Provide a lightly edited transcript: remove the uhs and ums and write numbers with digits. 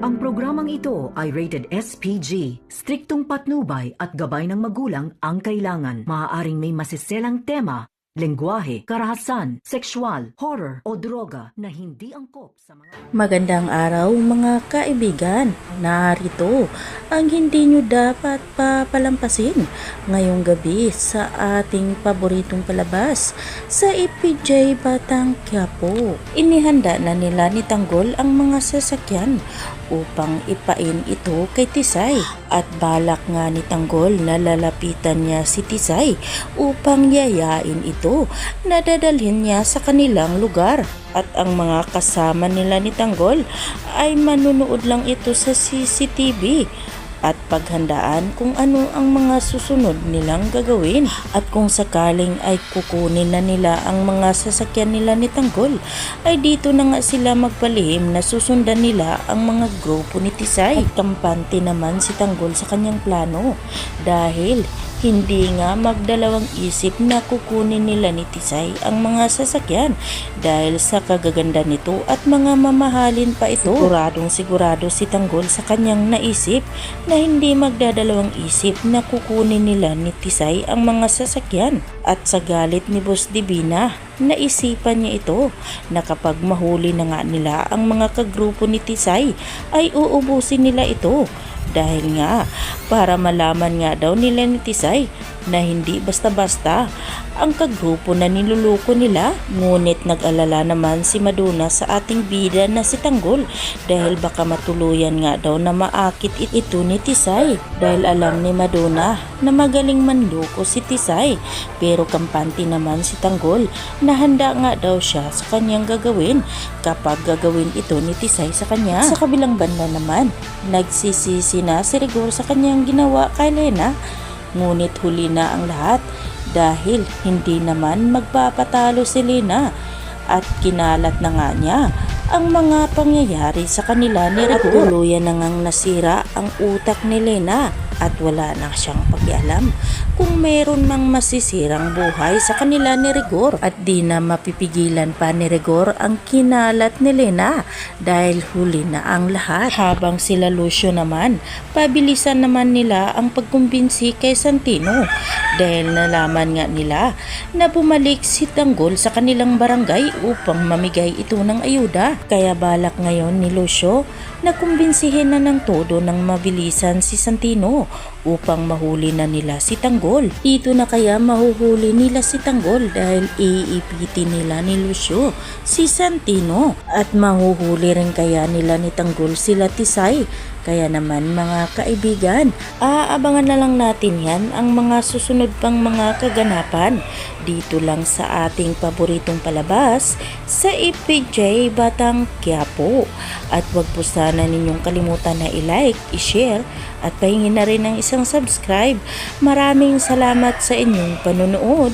Ang programang ito ay rated SPG. Striktong patnubay at gabay ng magulang ang kailangan. Maaaring may masiselang tema, lengguwahe, karahasan, sexual, horror o droga na hindi angkop sa mga... Magandang araw mga kaibigan. Narito ang hindi nyo dapat papalampasin ngayong gabi sa ating paboritong palabas sa EPJ Batang Quiapo. Inihanda na nila ni Tanggol ang mga sasakyan upang ipain ito kay Tisay at balak nga ni Tanggol na lalapitan niya si Tisay upang yayain ito na dadalhin niya sa kanilang lugar. At ang mga kasama nila ni Tanggol ay manunood lang ito sa CCTV at paghandaan kung ano ang mga susunod nilang gagawin. At kung sakaling ay kukunin na nila ang mga sasakyan nila ni Tanggol, ay dito na nga sila magpalihim na susundan nila ang mga grupo ni Tisay. At kampante naman si Tanggol sa kanyang plano dahil hindi nga magdalawang isip na kukunin nila ni Tisay ang mga sasakyan dahil sa kagaganda nito at mga mamahalin pa ito. Sigurado si Tanggol sa kanyang naisip na hindi magdadalawang isip na kukunin nila ni Tisay ang mga sasakyan. At sa galit ni Boss Divina, naisipan niya ito na kapag mahuli na nga nila ang mga kagrupo ni Tisay ay uubusin nila ito. Dahil nga, para malaman nga daw nila ni Tisay na hindi basta-basta ang kagrupo na niluluko nila. Ngunit nag-alala naman si Madonna sa ating bida na si Tanggol dahil baka matuluyan nga daw na maakit ito ni Tisay. Dahil alam ni Madonna na magaling manluko si Tisay, pero kampante naman si Tanggol na handa nga daw siya sa kanyang gagawin kapag gagawin ito ni Tisay sa kanya. Sa kabilang banda naman, nagsisisi na si Rigor sa kanyang ginawa kay Lena, ngunit huli na ang lahat dahil hindi naman magpapatalo si Lena at kinalat na nga niya ang mga pangyayari sa kanila ni Rigor. At tuluyan na ngang nasira ang utak ni Lena at wala na siyang pakialam kung meron mang masisirang buhay sa kanila ni Rigor. At di na mapipigilan pa ni Rigor ang kinalat ni Lena dahil huli na ang lahat. Habang sila Lucio naman, pabilisan naman nila ang pagkumbinsi kay Santino dahil nalaman nga nila na bumalik si Tanggol sa kanilang barangay upang mamigay ito ng ayuda. Kaya balak ngayon ni Lucio na kumbinsihin na ng todo ng mabilisan si Santino upang mahuli na nila si Tanggol. Dito na kaya mahuhuli nila si Tanggol dahil iipitin nila ni Lucio si Santino at mahuhuli rin kaya nila ni Tanggol sila Tisay. Kaya naman mga kaibigan, aabangan na lang natin yan ang mga susunod pang mga kaganapan dito lang sa ating paboritong palabas sa EPJ Batang Quiapo. At wag po sana ninyong kalimutan na i-like, i-share at pahingin na rin ng isang subscribe. Maraming salamat sa inyong panonood.